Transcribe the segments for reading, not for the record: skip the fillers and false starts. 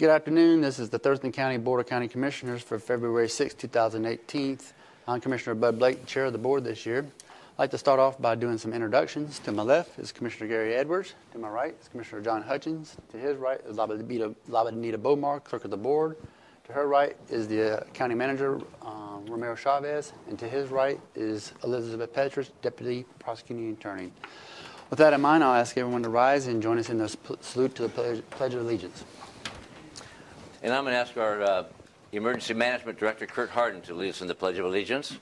Good afternoon. This is the Thurston County Board of County Commissioners for February 6, 2018. I'm Commissioner Bud Blake, Chair of the Board this year. I'd like to start off by doing some introductions. To my left is Commissioner Gary Edwards. To my right is Commissioner John Hutchins. To his right is Labanita Bomar, Clerk of the Board. To her right is the County Manager, Romero Chavez. And to his right is Elizabeth Petrus, Deputy Prosecuting Attorney. With that in mind, I'll ask everyone to rise and join us in the salute to the Pledge of Allegiance. And I'm going to ask our Emergency Management Director, Kurt Harden, to lead us in the Pledge of Allegiance.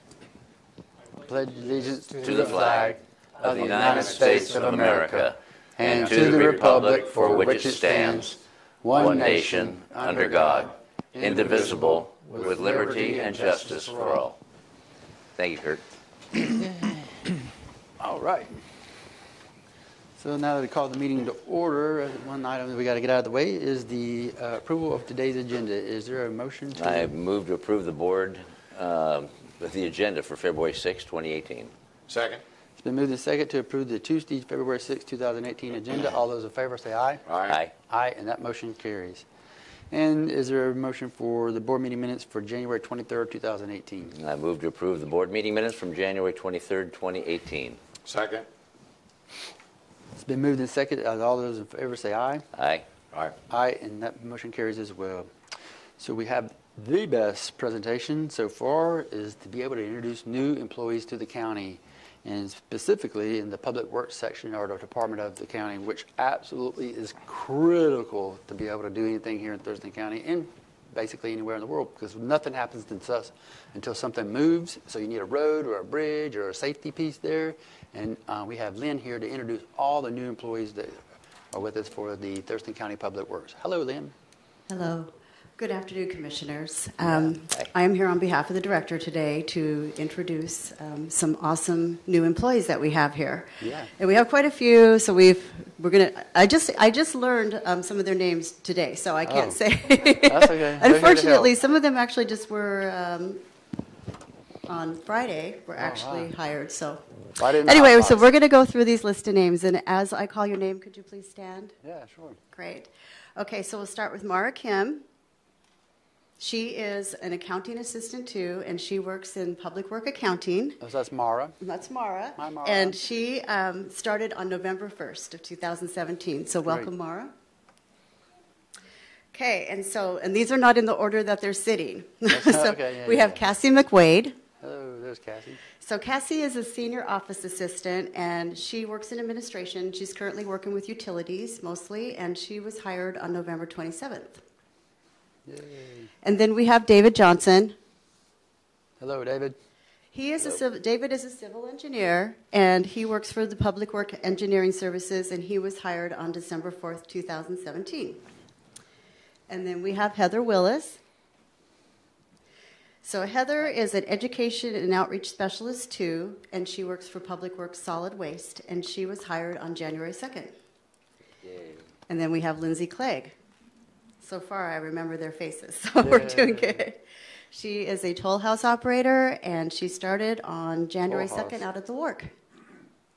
Pledge allegiance to the flag of the United States of America and to the republic for which it stands, one nation, under God, indivisible, with liberty and justice for all. Thank you, Kurt. All right. So now that we call the meeting to order, one item that we got to get out of the way is the approval of today's agenda. Is there a motion to? I move to approve the board with the agenda for February 6, 2018. Second. It's been moved and second to approve the Tuesday, February 6, 2018 agenda. All those in favor say aye. Aye. Aye, and that motion carries. And is there a motion for the board meeting minutes for January 23rd, 2018? I move to approve the board meeting minutes from January 23rd, 2018. Second. It's been moved and seconded. All those in favor say aye. Aye. Aye. Aye, and that motion carries as well. So we have the best presentation so far is to be able to introduce new employees to the county, and specifically in the public works section or the department of the county, which absolutely is critical to be able to do anything here in Thurston County and basically anywhere in the world, because nothing happens until something moves. So you need a road or a bridge or a safety piece there. And we have Lynn here to introduce all the new employees that are with us for the Thurston County Public Works. Hello, Lynn. Hello. Good afternoon, Commissioners. I am here on behalf of the Director today to introduce some awesome new employees that we have here. Yeah. And we have quite a few, so I just learned some of their names today, so I can't say. That's okay. Unfortunately, some of them actually just were on Friday were actually hired. So anyway, so we're going to go through these list of names, and as I call your name, could you please stand? Yeah, sure. Great. Okay, so we'll start with Mara Kim. She is an accounting assistant too, and she works in public work accounting. Oh, so that's Mara. That's Mara. Hi, Mara. And she started on November 1st of 2017. So welcome, Mara. Okay, and these are not in the order that they're sitting. So okay, we have Cassie McWade. Hello, there's Cassie. So Cassie is a senior office assistant, and she works in administration. She's currently working with utilities mostly, and she was hired on November 27th. Yay. And then we have David Johnson. Hello, David. David is a civil engineer, and he works for the Public Work Engineering Services, and he was hired on December 4th, 2017. And then we have Heather Willis. So Heather is an education and outreach specialist too, and she works for Public Works Solid Waste, and she was hired on January 2nd. Yay. And then we have Lindsay Clegg. So far, I remember their faces, so we're doing good. She is a toll house operator, and she started on January 2nd out at the Wark.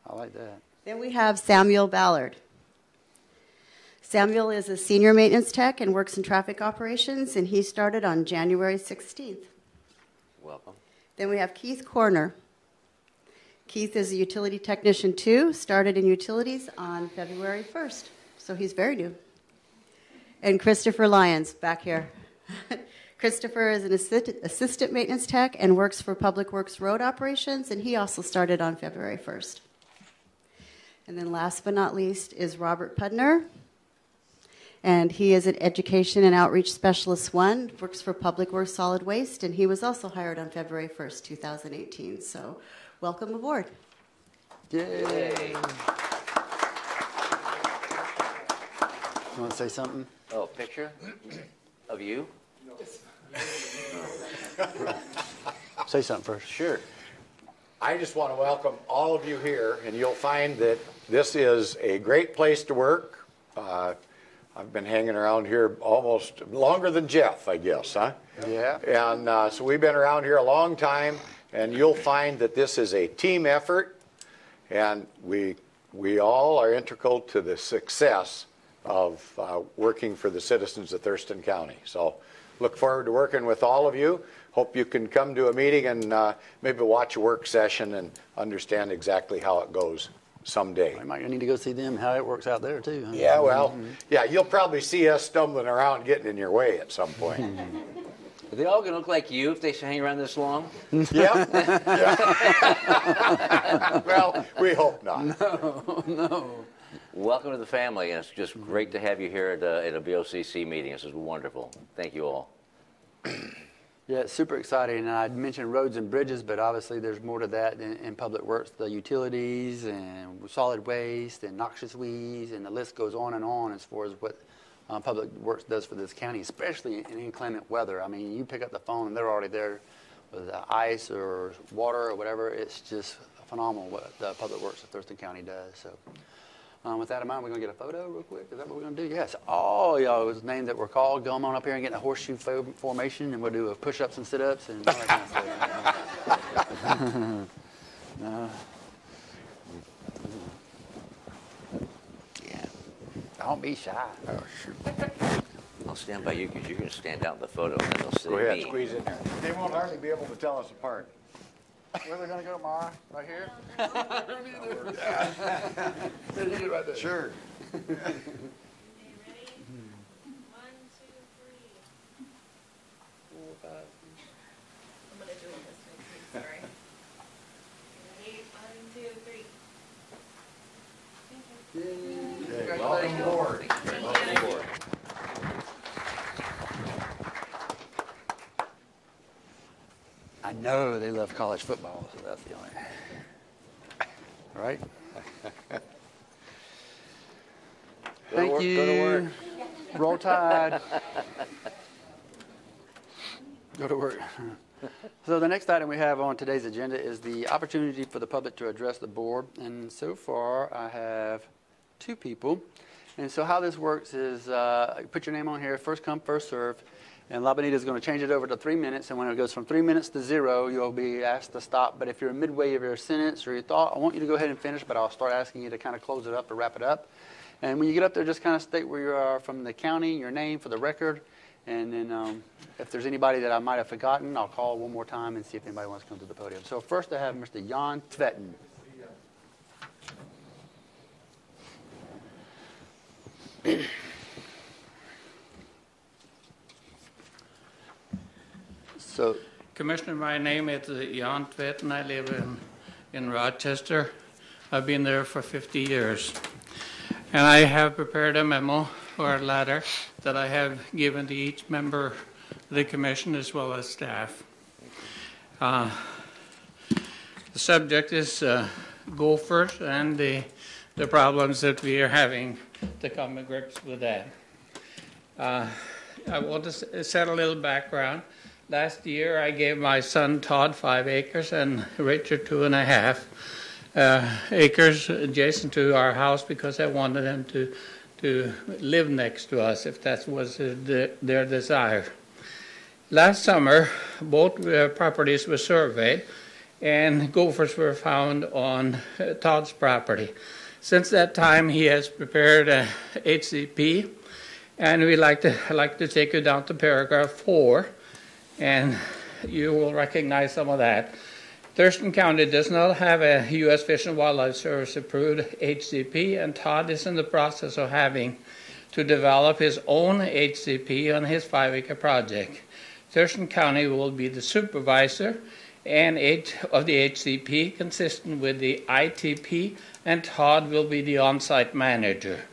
I like that. Then we have Samuel Ballard. Samuel is a senior maintenance tech and works in traffic operations, and he started on January 16th. Welcome. Then we have Keith Corner. Keith is a utility technician too, started in utilities on February 1st, so he's very new. And Christopher Lyons, back here. Christopher is an assistant maintenance tech and works for Public Works Road Operations, and he also started on February 1st. And then last but not least is Robert Pudner, and he is an Education and Outreach Specialist 1, works for Public Works Solid Waste, and he was also hired on February 1st, 2018. So welcome aboard. Yay. You want to say something? Oh, picture of you? Say something first. Sure. I just want to welcome all of you here, and you'll find that this is a great place to work. I've been hanging around here almost longer than Jeff, I guess, huh? Yeah. And so we've been around here a long time, and you'll find that this is a team effort, and we all are integral to the success of working for the citizens of Thurston County. So look forward to working with all of you. Hope you can come to a meeting and maybe watch a work session and understand exactly how it goes someday. I might need to go see them, how it works out there too. Huh? Yeah, well, yeah, you'll probably see us stumbling around getting in your way at some point. Are they all going to look like you if they hang around this long? Yeah. Well, we hope not. No. Welcome to the family, and it's just great to have you here at a BOCC meeting. This is wonderful. Thank you all. Yeah, it's super exciting. And I mentioned roads and bridges, but obviously there's more to that in public works, the utilities and solid waste and noxious weeds, and the list goes on as far as what public works does for this county, especially in inclement weather. I mean, you pick up the phone and they're already there with ice or water or whatever. It's just phenomenal what the public works of Thurston County does. So with that in mind, we're going to get a photo real quick. Is that what we're going to do? Yes. All y'all's names that were called, come on up here and get in a horseshoe formation, and we'll do push-ups and sit-ups and all that kind of stuff. Yeah. Don't be shy. Oh, shoot. I'll stand by you because you're going to stand out in the photo, and then they'll see Go ahead, me. squeeze in there. They won't hardly be able to tell us apart. Where are they going to go, Ma? Right here? You get right there. Sure. Okay, ready? 1, 2, 3. I'm gonna do it this way too, sorry. Ready? 1, 2, 3. Okay, welcome aboard. Welcome aboard. I know they love college football, so that's the only. All right. Thank you. Go to work. Roll Tide. Go to work. So the next item we have on today's agenda is the opportunity for the public to address the board. And so far, I have 2 people. And so how this works is put your name on here, first come, first serve. And La Bonita is going to change it over to 3 minutes. And when it goes from 3 minutes to 0, you'll be asked to stop. But if you're midway of your sentence or your thought, I want you to go ahead and finish, but I'll start asking you to kind of close it up or wrap it up. And when you get up there, just kind of state where you are from the county, your name for the record. And then if there's anybody that I might have forgotten, I'll call one more time and see if anybody wants to come to the podium. So first I have Mr. Jan Tvetten. So, Commissioner, my name is Jan Tvetten. I live in Rochester. I've been there for 50 years. And I have prepared a memo or a letter that I have given to each member of the commission as well as staff. The subject is gophers and the problems that we are having to come to grips with that. I want to set a little background. Last year, I gave my son Todd 5 acres and Richard 2.5 acres adjacent to our house because I wanted them to live next to us if that was their desire. Last summer, both properties were surveyed and gophers were found on Todd's property. Since that time, he has prepared a HCP, and we'd like to take you down to paragraph 4. And you will recognize some of that. Thurston County does not have a U.S. Fish and Wildlife Service approved HCP, and Todd is in the process of having to develop his own HCP on his 5-acre project. Thurston County will be the supervisor and of the HCP consistent with the ITP, and Todd will be the on-site manager.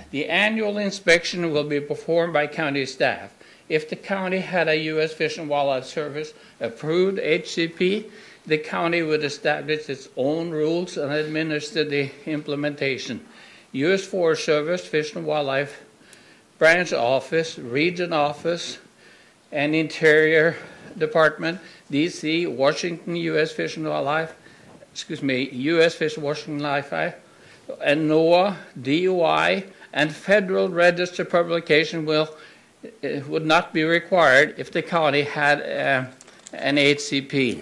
The annual inspection will be performed by county staff. If the county had a U.S. Fish and Wildlife Service approved HCP, the county would establish its own rules and administer the implementation. U.S. Forest Service, Fish and Wildlife Branch Office, Region Office, and Interior Department, D.C., Washington, U.S. Fish and Wildlife, U.S. Fish and Wildlife, and NOAA, DOI, and Federal Register publication would not be required if the county had an HCP.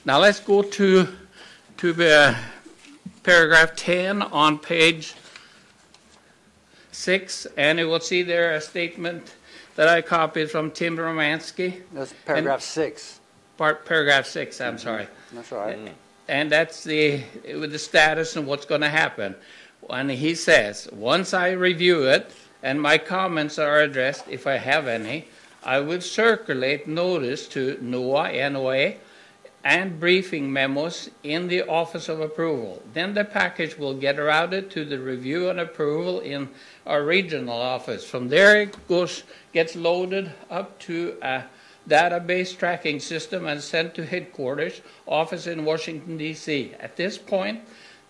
Now let's go to paragraph 10 on page 6, and you will see there a statement that I copied from Tim Romansky. That's paragraph 6. Paragraph 6, I'm sorry. That's all right. And that's with the status and what's going to happen. And he says, once I review it and my comments are addressed, if I have any, I will circulate notice to NOA, and briefing memos in the Office of Approval. Then the package will get routed to the review and approval in our regional office. From there it gets loaded up to a database tracking system and sent to headquarters office in Washington, D.C. At this point,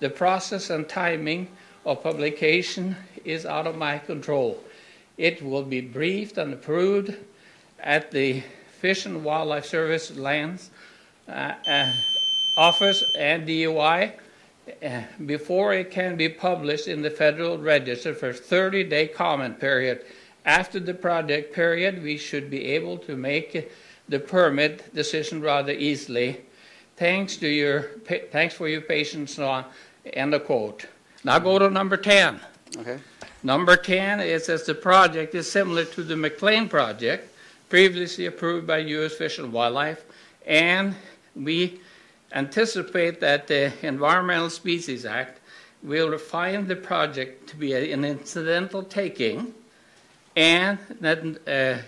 the process and timing of publication is out of my control. It will be briefed and approved at the Fish and Wildlife Service lands office and DOI before it can be published in the Federal Register for a 30-day comment period. After the project period, we should be able to make the permit decision rather easily. Thanks for your patience. End of quote. Now go to number 10. Okay. Number 10, it says the project is similar to the McLean project, previously approved by U.S. Fish and Wildlife, and we anticipate that the Environmental Species Act will refine the project to be an incidental taking, and that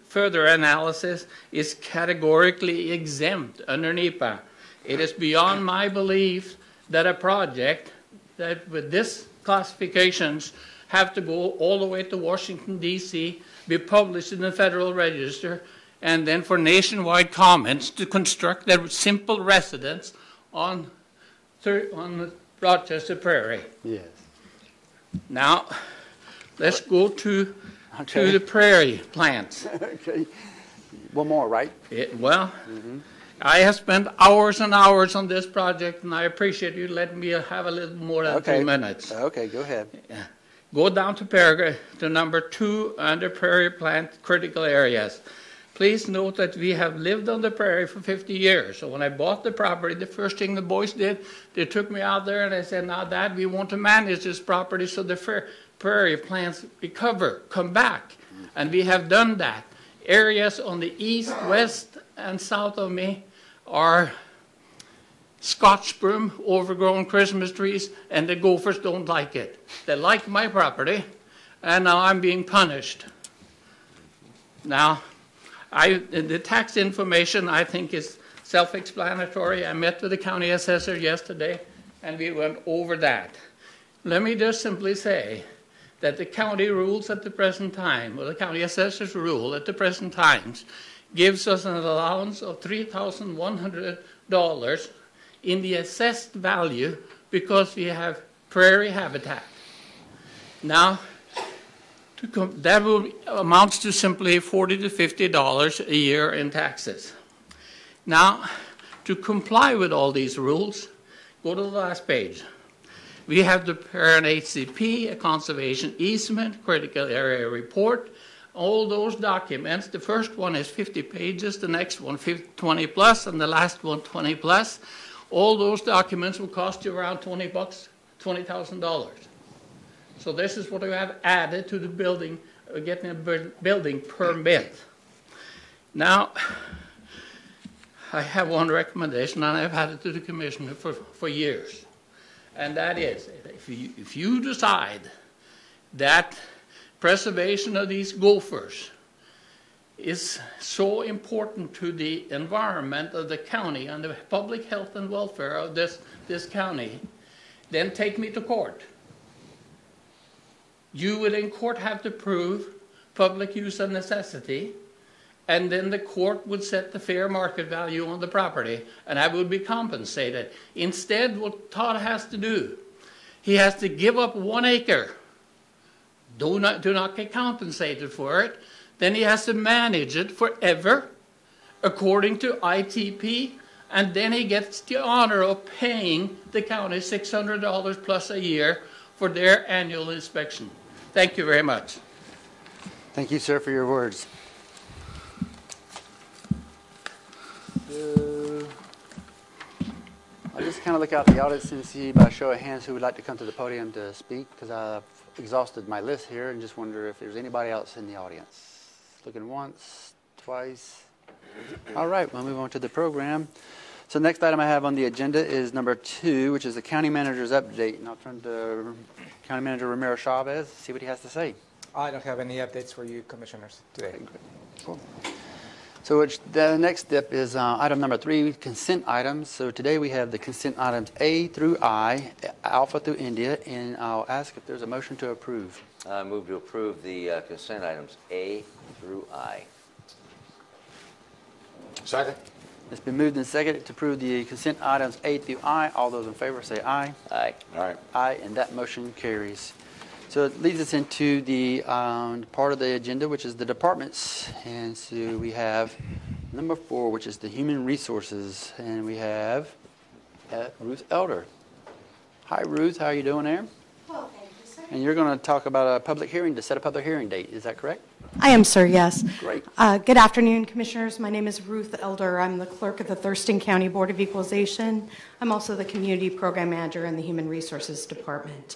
further analysis is categorically exempt under NEPA. It is beyond my belief that a project that with this classifications have to go all the way to Washington, D.C., be published in the Federal Register, and then for nationwide comments to construct their simple residence on the Rochester Prairie. Yes. Now, let's go to the prairie plants. Okay. One more, right? I have spent hours and hours on this project, and I appreciate you letting me have a little more than 2 minutes. Okay, go ahead. Go down to paragraph to number 2 under prairie plant critical areas. Please note that we have lived on the prairie for 50 years. So when I bought the property, the first thing the boys did, they took me out there and they said, now Dad, we want to manage this property so the prairie plants recover, come back. And we have done that. Areas on the east, west, and south of me are Scotch broom, overgrown Christmas trees, and the gophers don't like it. They like my property, and now I'm being punished. Now, the tax information, I think, is self-explanatory. I met with the county assessor yesterday, and we went over that. Let me just simply say that the county rules at the present time, or the county assessor's rule at the present times, gives us an allowance of $3,100 in the assessed value because we have prairie habitat. Now, that amounts to simply $40 to $50 a year in taxes. Now, to comply with all these rules, go to the last page. We have to prepare an HCP, a conservation easement, critical area report, all those documents. The first one is 50 pages, the next one 20 plus, and the last one 20 plus. All those documents will cost you around $20, $20,000. So this is what we have added to the building, getting a building permit. Now, I have one recommendation, and I've had it to the commissioner for years. And that is, if you decide that preservation of these gophers is so important to the environment of the county and the public health and welfare of this county, then take me to court. You would in court have to prove public use of necessity, and then the court would set the fair market value on the property, and I would be compensated. Instead, what Todd has to do, he has to give up 1 acre, do not get compensated for it, then he has to manage it forever according to ITP, and then he gets the honor of paying the county $600 plus a year for their annual inspection. Thank you very much. Thank you, sir, for your words. I just just kind of look out the audience and see by show of hands who would like to come to the podium to speak, because I've exhausted my list here and just wonder if there's anybody else in the audience. Looking once, twice. All right, we'll move on to the program. So the next item I have on the agenda is number 2, which is the county manager's update. And I'll turn to County Manager Ramiro Chavez, see what he has to say. I don't have any updates for you, commissioners, today. Okay, great. Cool. So the next step is item number 3, consent items. So today we have the consent items A through I, Alpha through India, and I'll ask if there's a motion to approve. I move to approve the consent items A through I. Second. It's been moved and seconded to approve the consent items A through I. All those in favor say aye. Aye. All right. Aye, and that motion carries. So it leads us into the part of the agenda, which is the departments. And so we have number 4, which is the human resources. And we have Ruth Elder. Hi, Ruth. How are you doing there? Well, thank you, sir. And you're going to talk about a public hearing to set a public hearing date. Is that correct? I am, sir, yes. Great. Good afternoon, Commissioners. My name is Ruth Elder. I'm the clerk of the Thurston County Board of Equalization. I'm also the Community Program Manager in the Human Resources Department.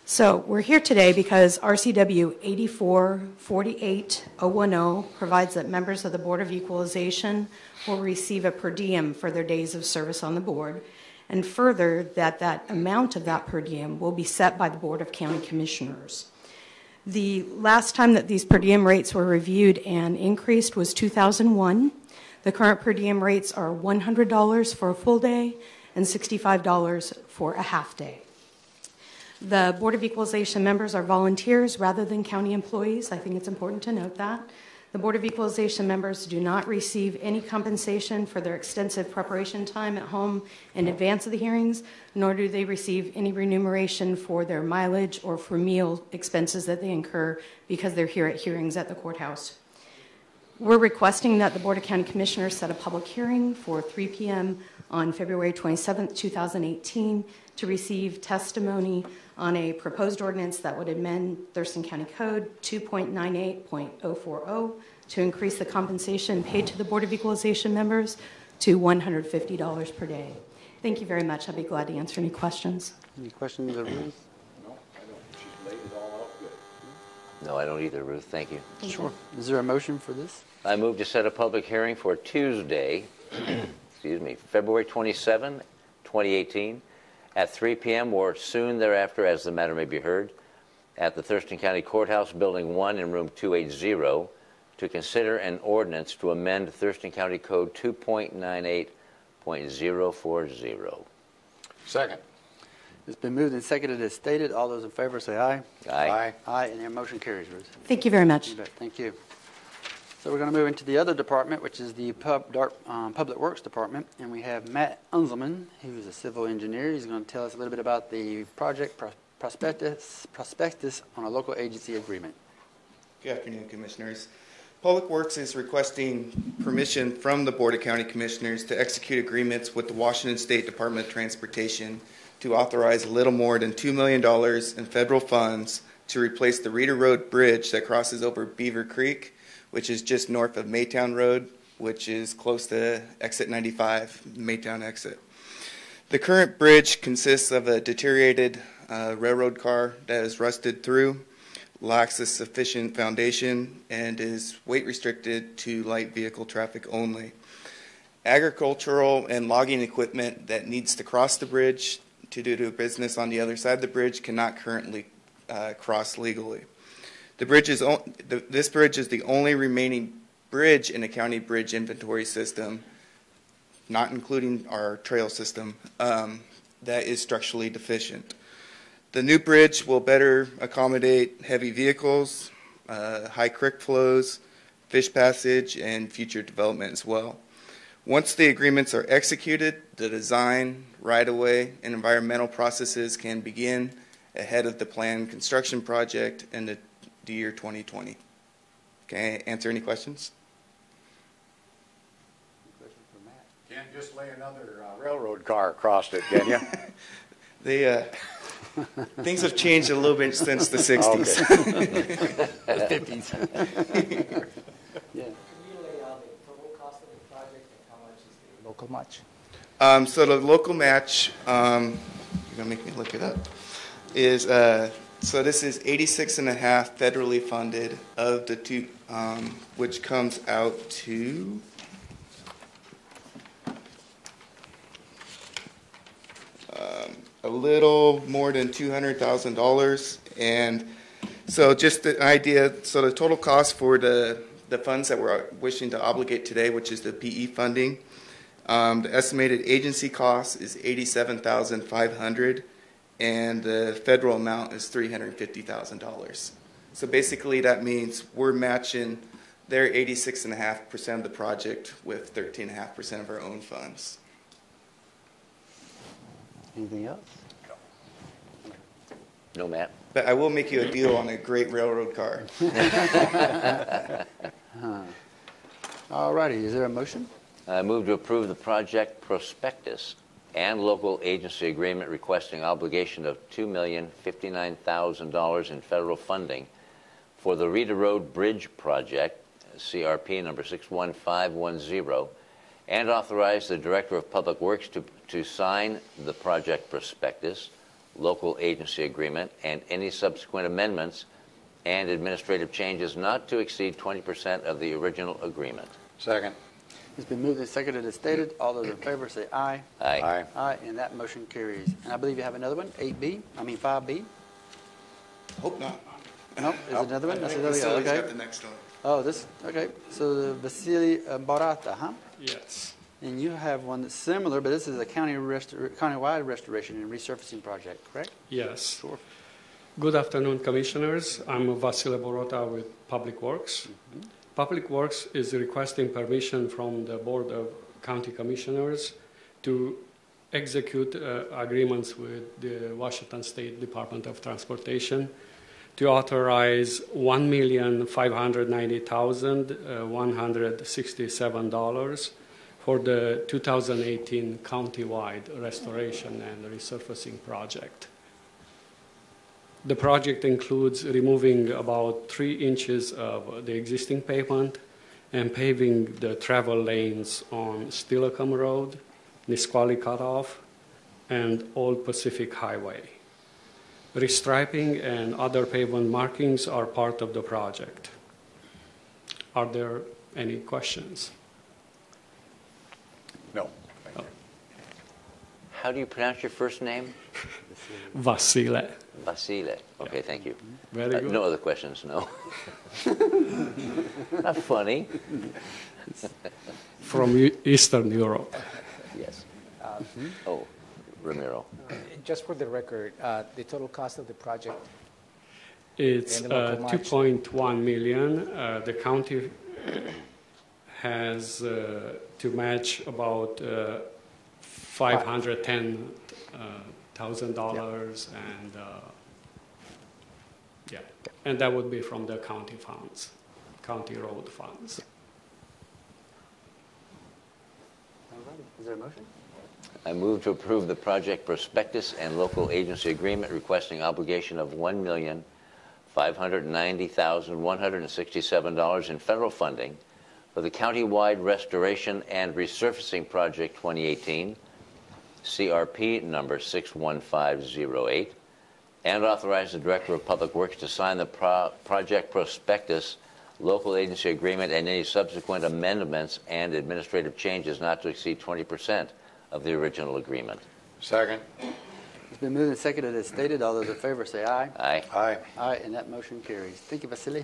So we're here today because RCW 8448010 provides that members of the Board of Equalization will receive a per diem for their days of service on the board, and further that amount of that per diem will be set by the Board of County Commissioners. The last time that these per diem rates were reviewed and increased was 2001. The current per diem rates are $100 for a full day and $65 for a half day. The Board of Equalization members are volunteers rather than county employees. I think it's important to note that. The Board of Equalization members do not receive any compensation for their extensive preparation time at home in advance of the hearings, nor do they receive any remuneration for their mileage or for meal expenses that they incur because they're here at hearings at the courthouse. We're requesting that the Board of County Commissioners set a public hearing for 3 p.m. on February 27, 2018 to receive testimony on a proposed ordinance that would amend Thurston County Code 2.98.040 to increase the compensation paid to the Board of Equalization members to $150 per day. Thank you very much. I'll be glad to answer any questions. Any questions of Ruth? No, I don't. She's laid it all out good. No, I don't either, Ruth. Thank you. Sure. Is there a motion for this? I move to set a public hearing for Tuesday, February 27, 2018, at 3 p.m. or soon thereafter, as the matter may be heard, at the Thurston County Courthouse, Building 1 in Room 280, to consider an ordinance to amend Thurston County Code 2.98.040. Second. It's been moved and seconded as stated. All those in favor say aye. Aye. Aye, and their motion carries, Ruth. Thank you very much. You bet. Thank you. So we're going to move into the other department, which is the Public Works Department, and we have Matt Unzelman, who's a civil engineer. He's going to tell us a little bit about the project prospectus on a local agency agreement. Good afternoon, Commissioners. Public Works is requesting permission from the Board of County Commissioners to execute agreements with the Washington State Department of Transportation to authorize a little more than $2 million in federal funds to replace the Reeder Road Bridge that crosses over Beaver Creek, which is just north of Maytown Road, which is close to exit 95, Maytown exit. The current bridge consists of a deteriorated railroad car that is rusted through, lacks a sufficient foundation, and is weight restricted to light vehicle traffic only. Agricultural and logging equipment that needs to cross the bridge to do business on the other side of the bridge cannot currently cross legally. This bridge is the only remaining bridge in the county bridge inventory system, not including our trail system, that is structurally deficient. The new bridge will better accommodate heavy vehicles, high creek flows, fish passage, and future development as well. Once the agreements are executed, the design, right-of-way, and environmental processes can begin ahead of the planned construction project in the year 2020. Can I answer any questions? Can't just lay another railroad car across it, can you? Things have changed a little bit since the 60s. The 50s. Yeah. Can you lay out the total cost of the project and how much is the local match? So the local match, you're going to make me look it up, is, so this is 86.5 federally funded of the two, which comes out to a little more than $200,000. And so just the idea, so the total cost for the funds that we're wishing to obligate today, which is the PE funding, the estimated agency cost is $87,500, and the federal amount is $350,000. So basically that means we're matching their 86.5% of the project with 13.5% of our own funds. Anything else? No, Matt. But I will make you a deal on a great railroad car. All righty, is there a motion? I move to approve the project prospectus and local agency agreement requesting obligation of $2,059,000 in federal funding for the Rita Road Bridge Project, CRP number 61510, and authorize the Director of Public Works to sign the project prospectus, local agency agreement, and any subsequent amendments and administrative changes not to exceed 20% of the original agreement. Second. It's been moved and seconded as stated. All those in favor say aye. Aye. Aye. Aye, and that motion carries. And I believe you have another one, 5B? Hope not. No, is it another one? I That's think another one, Vasily's got okay. the next one. Oh, this, okay. So the Vasily Barata, huh? Yes. And you have one that's similar, but this is a county-wide restoration and resurfacing project, correct? Yes. Sure. Good afternoon, Commissioners. I'm Vasily Borota with Public Works. Public Works is requesting permission from the Board of County Commissioners to execute agreements with the Washington State Department of Transportation to authorize $1,590,167 for the 2018 countywide restoration and resurfacing project. The project includes removing about 3 inches of the existing pavement and paving the travel lanes on Steilacoom Road, Nisqually Cutoff, and Old Pacific Highway. Restriping and other pavement markings are part of the project. Are there any questions? No. How do you pronounce your first name? Vasile. Vasile. Okay, thank you. Very good. No other questions, no. Not funny. From Eastern Europe. Yes. Oh, Ramiro. Just for the record, the total cost of the project? It's And the local match? 2.1 million. The county has to match about $510,000, and and that would be from the county funds, county road funds. All righty. Is there a motion? I move to approve the project prospectus and local agency agreement requesting obligation of $1,590,167 in federal funding for the countywide restoration and resurfacing project 2018, CRP number 61508, and authorize the Director of Public Works to sign the project prospectus, local agency agreement, and any subsequent amendments and administrative changes not to exceed 20% of the original agreement. Second. It's been moved and seconded as stated. All those in favor say aye. Aye. Aye. Aye, and that motion carries. Thank you, Vasily.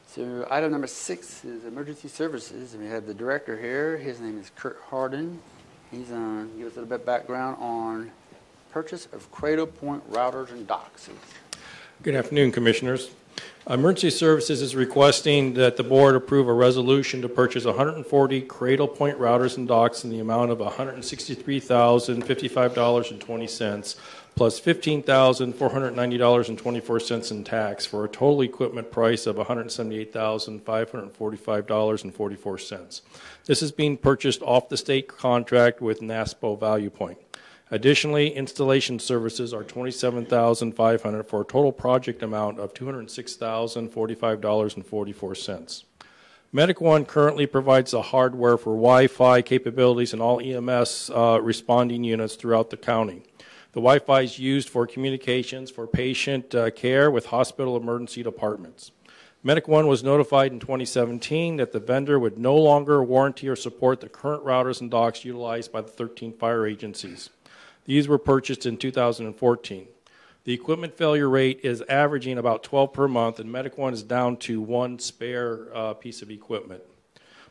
So item number 6 is emergency services, and we have the director here. His name is Kurt Harden. He's going to give us a little bit of background on purchase of Cradle Point routers and docks. Good afternoon, Commissioners. Emergency Services is requesting that the board approve a resolution to purchase 140 Cradle Point routers and docks in the amount of $163,055.20 plus $15,490.24 in tax for a total equipment price of $178,545.44. This is being purchased off the state contract with NASPO Value Point. Additionally, installation services are $27,500 for a total project amount of $206,045.44. Medic One currently provides the hardware for Wi-Fi capabilities in all EMS responding units throughout the county. The Wi-Fi is used for communications for patient care with hospital emergency departments. Medic One was notified in 2017 that the vendor would no longer warranty or support the current routers and docks utilized by the 13 fire agencies. These were purchased in 2014. The equipment failure rate is averaging about 12 per month, and Medic One is down to one spare piece of equipment.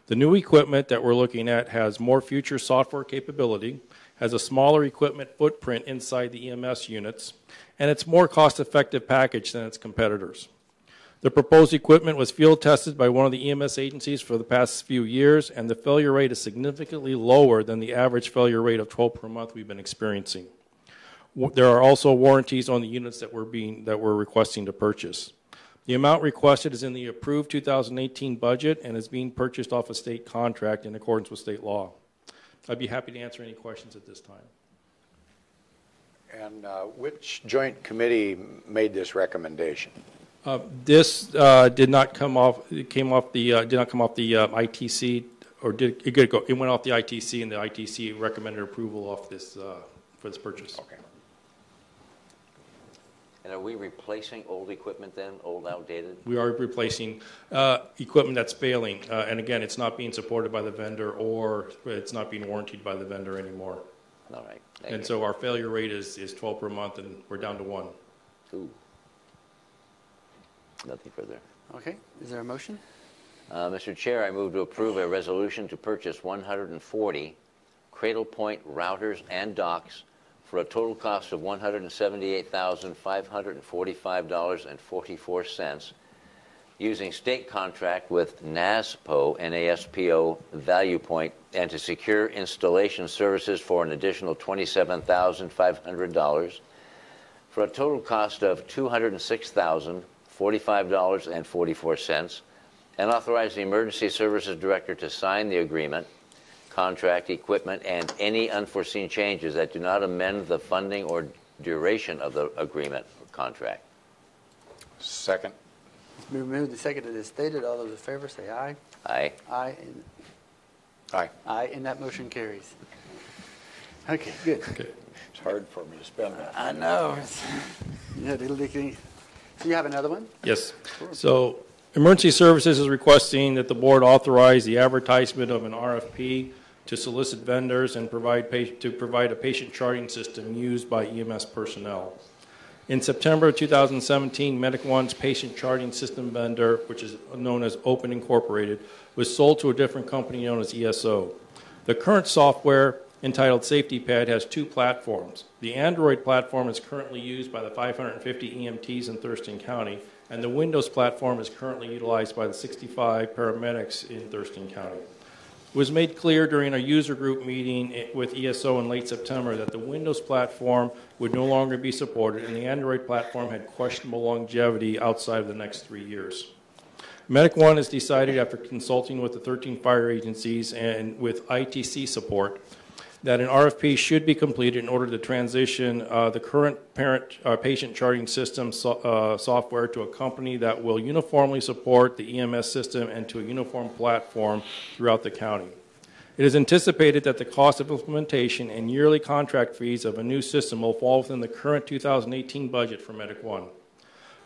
The new equipment that we're looking at has more future software capability, has a smaller equipment footprint inside the EMS units, and it's more cost-effective package than its competitors. The proposed equipment was field tested by one of the EMS agencies for the past few years, and the failure rate is significantly lower than the average failure rate of 12 per month we've been experiencing. There are also warranties on the units that we're requesting to purchase. The amount requested is in the approved 2018 budget and is being purchased off a state contract in accordance with state law. I'd be happy to answer any questions at this time. And which joint committee made this recommendation? This did not come off. It came off the did not come off the ITC, or did it go? It went off the ITC, and the ITC recommended approval of this for this purchase. Okay. And are we replacing old equipment then, old, outdated? We are replacing equipment that's failing, and again, it's not being supported by the vendor, or it's not being warranted by the vendor anymore. All right. And so our failure rate is 12 per month, and we're down to 1. Ooh. Nothing further. Okay. Is there a motion? Mr. Chair, I move to approve a resolution to purchase 140 Cradle Point routers and docks for a total cost of $178,545.44 using state contract with NASPO Value Point, and to secure installation services for an additional $27,500 for a total cost of $206,045.44, and authorize the Emergency Services Director to sign the agreement, contract, equipment, and any unforeseen changes that do not amend the funding or duration of the agreement or contract. Second. It's been moved and seconded as stated. All those in favor say aye. Aye. Aye. Aye. Aye, and that motion carries. Okay, good. Okay. It's hard for me to spend that. I know. So you have another one? Yes. So Emergency Services is requesting that the board authorize the advertisement of an RFP to solicit vendors and provide a patient charting system used by EMS personnel. In September of 2017, Medic One's patient charting system vendor, which is known as Open Incorporated, was sold to a different company known as ESO. The current software, entitled SafetyPad, has 2 platforms. The Android platform is currently used by the 550 EMTs in Thurston County, and the Windows platform is currently utilized by the 65 paramedics in Thurston County. It was made clear during a user group meeting with ESO in late September that the Windows platform would no longer be supported, and the Android platform had questionable longevity outside of the next 3 years. Medic One has decided, after consulting with the 13 fire agencies and with ITC support, that an RFP should be completed in order to transition the current patient charting system software to a company that will uniformly support the EMS system and to a uniform platform throughout the county. It is anticipated that the cost of implementation and yearly contract fees of a new system will fall within the current 2018 budget for Medic One.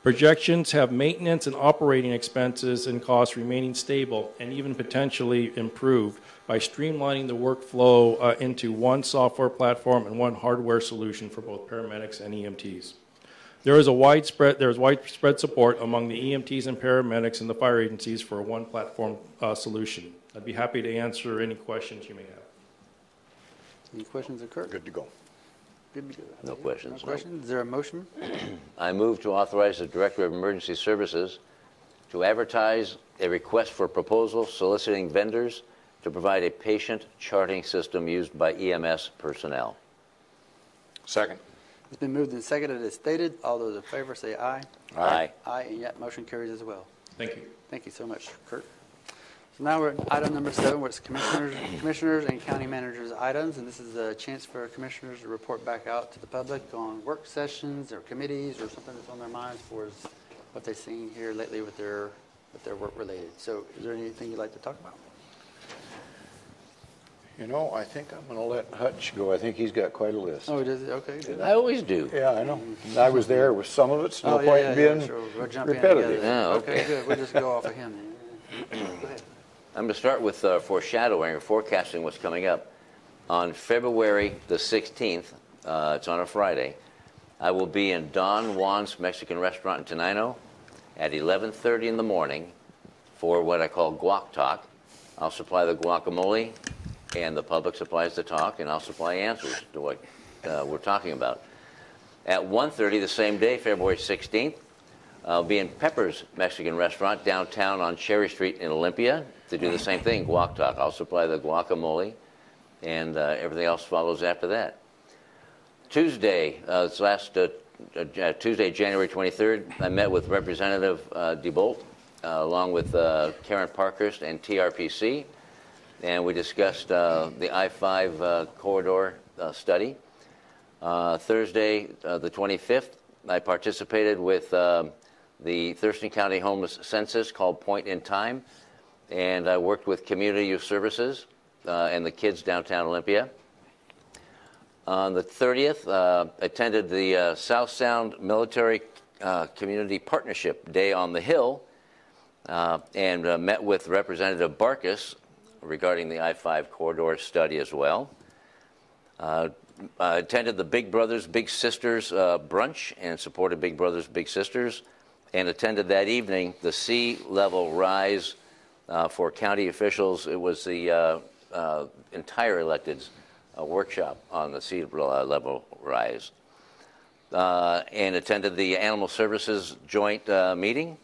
Projections have maintenance and operating expenses and costs remaining stable and even potentially improved by streamlining the workflow into one software platform and one hardware solution for both paramedics and EMTs. There is widespread support among the EMTs and paramedics and the fire agencies for a one platform solution. I'd be happy to answer any questions you may have. Any questions occur? Good to go. Good to go. No questions. No questions. Is there a motion? I move to authorize the Director of Emergency Services to advertise a request for proposal soliciting vendors to provide a patient charting system used by EMS personnel. Second. It's been moved and seconded as stated. All those in favor say aye. Aye. Aye, and yet motion carries as well. Thank you. Thank you so much, Kurt. So now we're at item number 7, where it's commissioners and county managers items, and this is a chance for commissioners to report back out to the public on work sessions or committees or something that's on their minds for what they've seen here lately with their with their work related. So is there anything you'd like to talk about? You know, I think I'm going to let Hutch go. I think he's got quite a list. Oh, does it? Okay. Good. I always do. Yeah, I know. I was there with some of it, so no point in being sure. We'll jump in repetitive. together. Yeah, okay. Good. We'll just go off of him. Go ahead. I'm going to start with foreshadowing or forecasting what's coming up. On February the 16th, it's on a Friday, I will be in Don Juan's Mexican restaurant in Tenino at 11:30 in the morning for what I call guac talk. I'll supply the guacamole, and the public supplies the talk, and I'll supply answers to what we're talking about. At 1:30 the same day, February 16th, I'll be in Pepper's Mexican restaurant downtown on Cherry Street in Olympia to do the same thing, guac talk. I'll supply the guacamole, and everything else follows after that. Tuesday, Tuesday, January 23rd, I met with Representative DeBolt, along with Karen Parkhurst and TRPC, and we discussed the I-5 corridor study. Thursday, the 25th, I participated with the Thurston County Homeless Census called Point in Time, and I worked with Community Youth Services and the kids downtown Olympia. On the 30th, attended the South Sound Military Community Partnership Day on the Hill, and met with Representative Barkas regarding the I-5 corridor study as well. Attended the Big Brothers Big Sisters brunch and supported Big Brothers Big Sisters, and attended that evening the sea level rise for county officials. It was the entire electeds workshop on the sea level rise, and attended the Animal Services joint meeting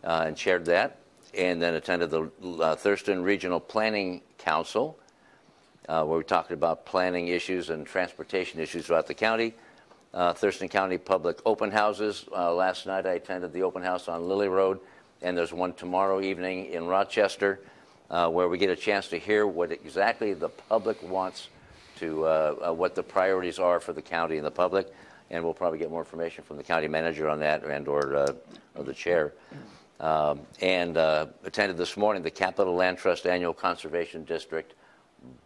and chaired that, and then attended the Thurston Regional Planning Council, where we talked about planning issues and transportation issues throughout the county. Thurston County Public Open Houses. Last night I attended the open house on Lily Road, and there's one tomorrow evening in Rochester, where we get a chance to hear what exactly the public wants to, what the priorities are for the county and the public, and we'll probably get more information from the county manager on that and or the chair. And attended this morning the Capital Land Trust Annual Conservation District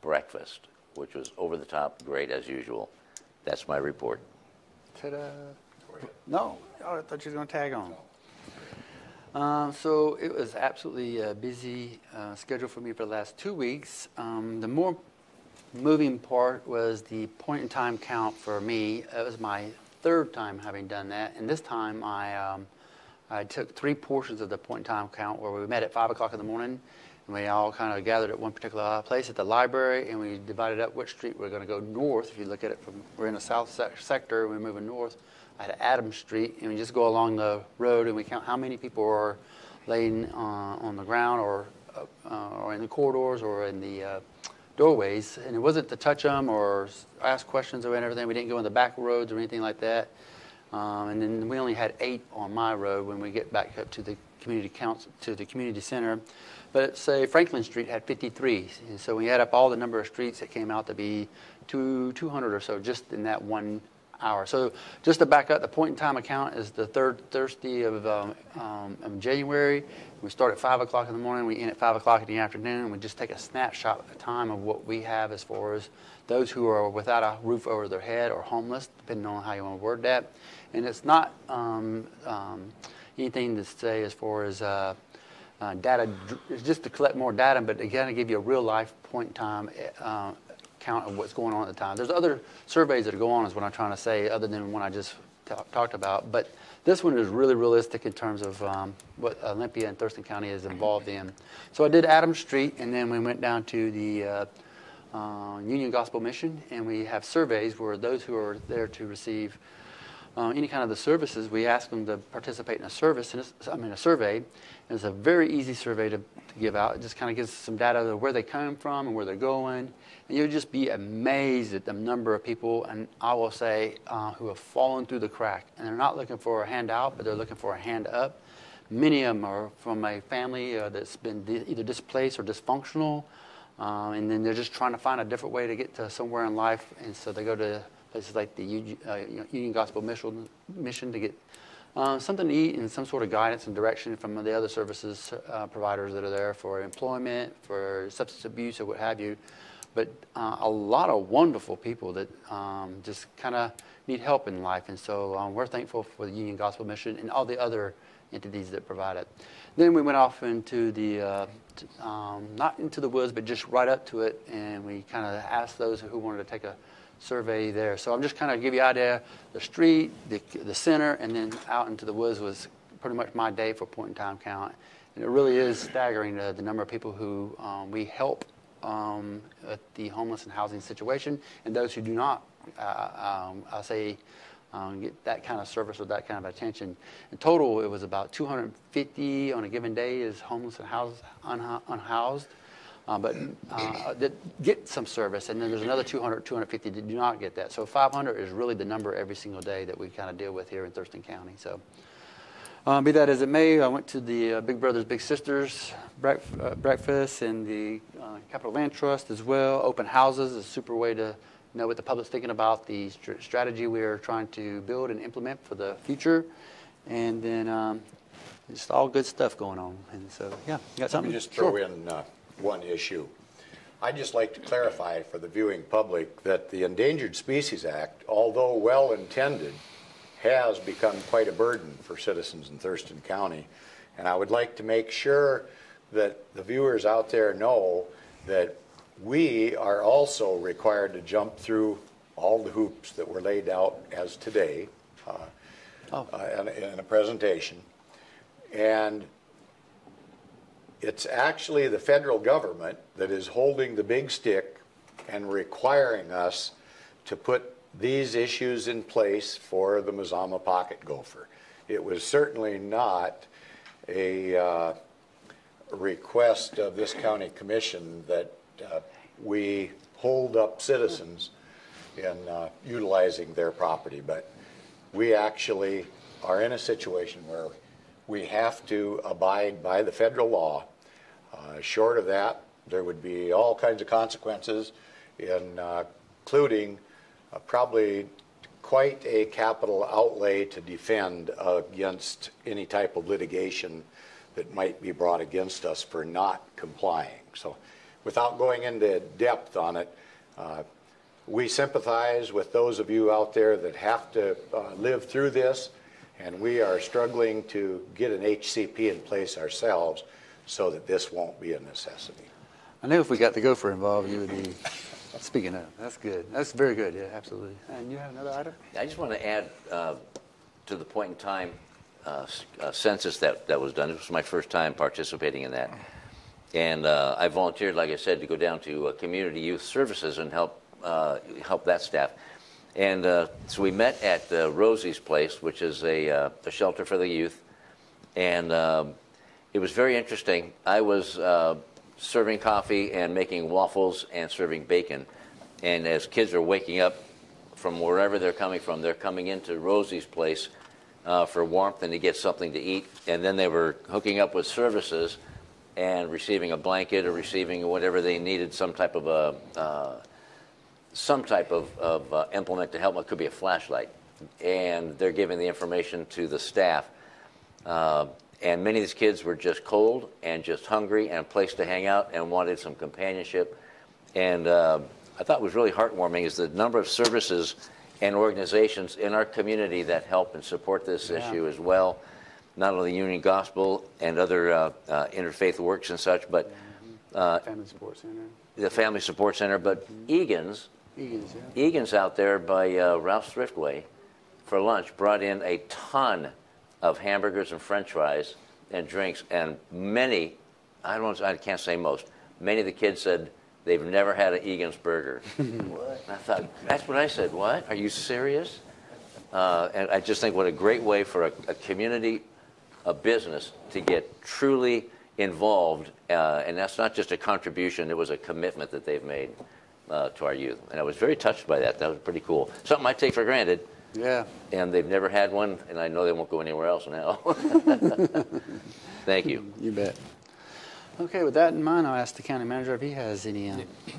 breakfast, which was over the top, great as usual. That's my report. Ta-da. No, oh, I thought you were going to tag on. So it was absolutely a busy schedule for me for the last 2 weeks. The more moving part was the point-in-time count for me. It was my third time having done that, and this time I took 3 portions of the point-in-time count where we met at 5 o'clock in the morning, and we all kind of gathered at one particular place at the library, and we divided up which street we're going to go north. If you look at it from, we're in the south sector, we're moving north at Adams Street, and we just go along the road and we count how many people are laying on the ground or in the corridors or in the doorways. And it wasn't to touch them or ask questions or everything. We didn't go in the back roads or anything like that. And then we only had 8 on my road when we get back up to the community council, to the community center. But say Franklin Street had 53, and so we add up all the number of streets, it came out to be 200 or so just in that 1 hour. So just to back up, the point-in-time account is the third Thursday of January. We start at 5 o'clock in the morning, we end at 5 o'clock in the afternoon, and we just take a snapshot at a time of what we have as far as those who are without a roof over their head or homeless, depending on how you want to word that. And it's not anything to say as far as data, it's just to collect more data, but again, to give you a real-life point-in-time count of what's going on at the time. There's other surveys that go on, is what I'm trying to say, other than one I just talked about. But this one is really realistic in terms of what Olympia and Thurston County is involved in. So I did Adams Street, and then we went down to the Union Gospel Mission, and we have surveys where those who are there to receive any kind of the services, we ask them to participate in a service, and a survey. And it's a very easy survey to give out. It just kind of gives some data of where they come from and where they're going. And you'll just be amazed at the number of people, and I will say, who have fallen through the crack. And they're not looking for a handout, but they're looking for a hand up. Many of them are from a family that's been either displaced or dysfunctional, and then they're just trying to find a different way to get to somewhere in life. And so they go to places like the Union Gospel Mission to get something to eat and some sort of guidance and direction from the other services providers that are there for employment, for substance abuse, or what have you. But a lot of wonderful people that just kind of need help in life. And so we're thankful for the Union Gospel Mission and all the other entities that provide it. Then we went off into the, not into the woods, but just right up to it, and we kind of asked those who wanted to take a survey there. So I'm just kind of give you an idea. The street, the center, and then out into the woods was pretty much my day for point-in-time count. And it really is staggering the number of people who we help at the homeless and housing situation, and those who do not, I say, get that kind of service or that kind of attention. In total, it was about 250 on a given day is homeless and unhoused. But that get some service, and then there's another 200, 250 that do not get that. So 500 is really the number every single day that we kind of deal with here in Thurston County. So be that as it may, I went to the Big Brothers Big Sisters breakfast and the Capital Land Trust as well. Open houses is a super way to know what the public's thinking about the strategy we are trying to build and implement for the future. And then just all good stuff going on. And so, yeah, you got something? Let me just throw in one issue. I'd just like to clarify for the viewing public that the Endangered Species Act, although well-intended, has become quite a burden for citizens in Thurston County. And I would like to make sure that the viewers out there know that we are also required to jump through all the hoops that were laid out as today in a presentation. And it's actually the federal government that is holding the big stick and requiring us to put these issues in place for the Mazama pocket gopher. It was certainly not a request of this county commission that we hold up citizens in utilizing their property, but we actually are in a situation where we have to abide by the federal law. Short of that, there would be all kinds of consequences, including probably quite a capital outlay to defend against any type of litigation that might be brought against us for not complying. So without going into depth on it, we sympathize with those of you out there that have to live through this, and we are struggling to get an HCP in place ourselves so that this won't be a necessity. I know if we got the gopher involved, you would be speaking up. That's good. That's very good. Yeah, absolutely. And you have another item? I just want to add to the point in time census that was done. This was my first time participating in that. And I volunteered, like I said, to go down to Community Youth Services and help that staff. And so we met at Rosie's Place, which is a shelter for the youth. And it was very interesting. I was serving coffee and making waffles and serving bacon. And as kids are waking up from wherever they're coming into Rosie's Place for warmth and to get something to eat. And then they were hooking up with services and receiving a blanket or receiving whatever they needed, some type of implement to help them. It could be a flashlight. And they're giving the information to the staff. And many of these kids were just cold and just hungry and a place to hang out and wanted some companionship. And I thought was really heartwarming is the number of services and organizations in our community that help and support this issue as well. Not only Union Gospel and other interfaith works and such, but Family Support Center. The Family Support Center, but Egan's out there by Ralph's Thriftway for lunch brought in a ton of hamburgers and French fries and drinks, and many, I can't say most, many of the kids said they've never had an Egan's burger. What? I thought, that's what I said. What? Are you serious? And I just think what a great way for a community, a business, to get truly involved, and that's not just a contribution, it was a commitment that they've made to our youth. And I was very touched by that. That was pretty cool. Something I take for granted. Yeah. And they've never had one, and I know they won't go anywhere else now. Thank you. You bet. Okay, with that in mind, I'll ask the county manager if he has any.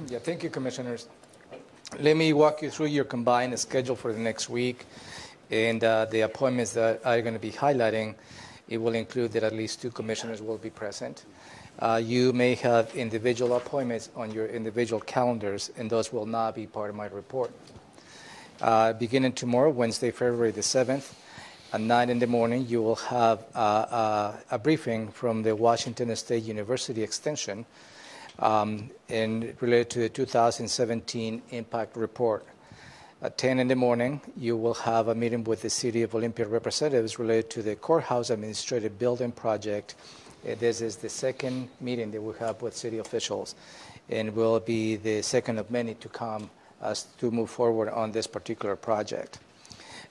Yeah, thank you, Commissioners. Let me walk you through your combined schedule for the next week. And the appointments that I'm going to be highlighting, it will include that at least 2 commissioners will be present. You may have individual appointments on your individual calendars, and those will not be part of my report. Beginning tomorrow, Wednesday, February the 7th, at 9 in the morning, you will have a briefing from the Washington State University Extension and related to the 2017 Impact Report. At 10 in the morning, you will have a meeting with the City of Olympia representatives related to the Courthouse Administrative Building Project. This is the second meeting that we have with city officials, and will be the second of many to come as to move forward on this particular project.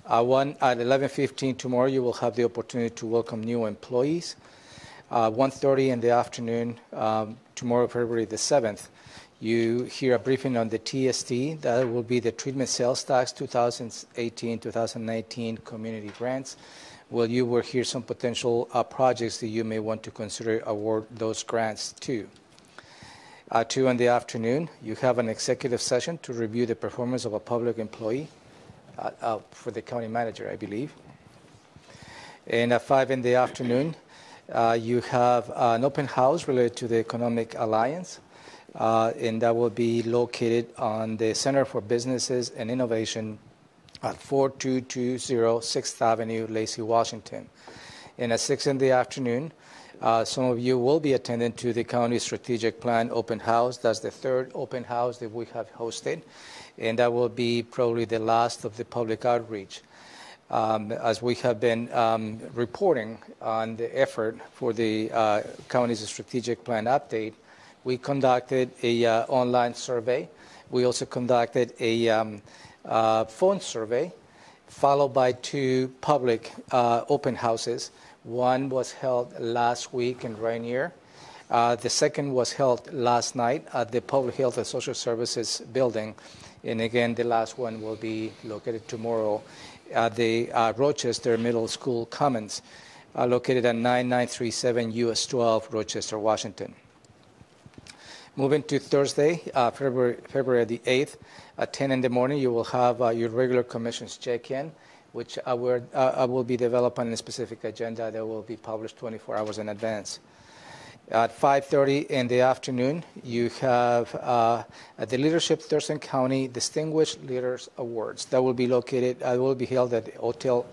At 11:15 tomorrow, you will have the opportunity to welcome new employees. 1:30 in the afternoon, tomorrow, February the 7th, you hear a briefing on the TST. That will be the Treatment Sales Tax 2018-2019 Community Grants. Well, you will hear some potential projects that you may want to consider award those grants to. 2 in the afternoon, you have an executive session to review the performance of a public employee for the county manager, I believe. And at 5 in the afternoon, you have an open house related to the Economic Alliance, and that will be located on the Center for Businesses and Innovation at 4220 6th Avenue, Lacey, Washington. And at 6 in the afternoon, some of you will be attending to the County Strategic Plan Open House. That's the 3rd open house that we have hosted, and that will be probably the last of the public outreach. As we have been reporting on the effort for the county's strategic plan update, we conducted a online survey. We also conducted a phone survey, followed by 2 public open houses. One was held last week in Rainier. The second was held last night at the Public Health and Social Services building. And again, the last one will be located tomorrow at the Rochester Middle School Commons, located at 9937 US 12, Rochester, Washington. Moving to Thursday, February the 8th, at 10 in the morning, you will have your regular commissions check-in, which I will be developing a specific agenda that will be published 24 hours in advance. At 5:30 in the afternoon, you have the Leadership Thurston County Distinguished Leaders Awards. That will be held at the Hotel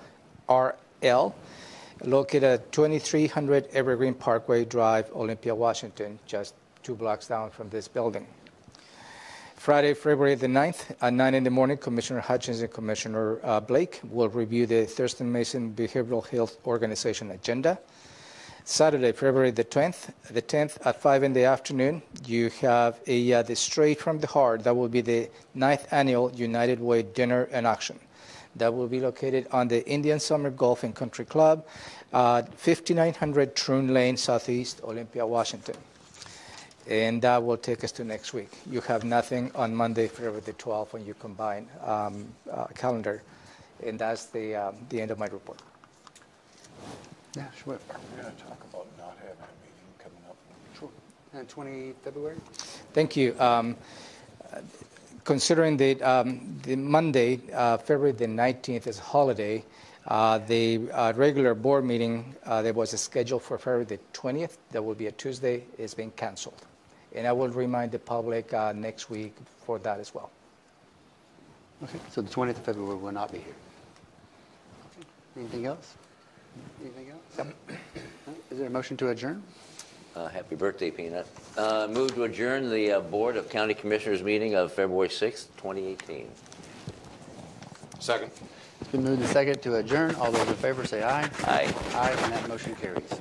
RL, located at 2300 Evergreen Parkway Drive, Olympia, Washington, just 2 blocks down from this building. Friday, February the 9th, at 9 in the morning, Commissioner Hutchins and Commissioner Blake will review the Thurston Mason Behavioral Health Organization agenda. Saturday, February the 10th at 5 in the afternoon, you have the Straight from the Heart. That will be the 9th Annual United Way Dinner and Auction. That will be located on the Indian Summer Golf and Country Club, 5900 Troon Lane, Southeast, Olympia, Washington. And that will take us to next week. You have nothing on Monday, February the 12th, when you combine calendar. And that's the end of my report. Yeah, sure. We're going to talk about not having a meeting coming up. Sure. And 20 February? Thank you. Considering the Monday, February the 19th is a holiday, the regular board meeting that was scheduled for February the 20th, that will be a Tuesday, is being canceled. And I will remind the public next week for that as well. Okay, so the 20th of February will not be here. Okay. Anything else? Anything else? Yep. Is there a motion to adjourn? Happy birthday, Peanut. Move to adjourn the Board of County Commissioners meeting of February 6th, 2018. Second. It's been moved and seconded to adjourn. All those in favor say aye. Aye. Aye, and that motion carries.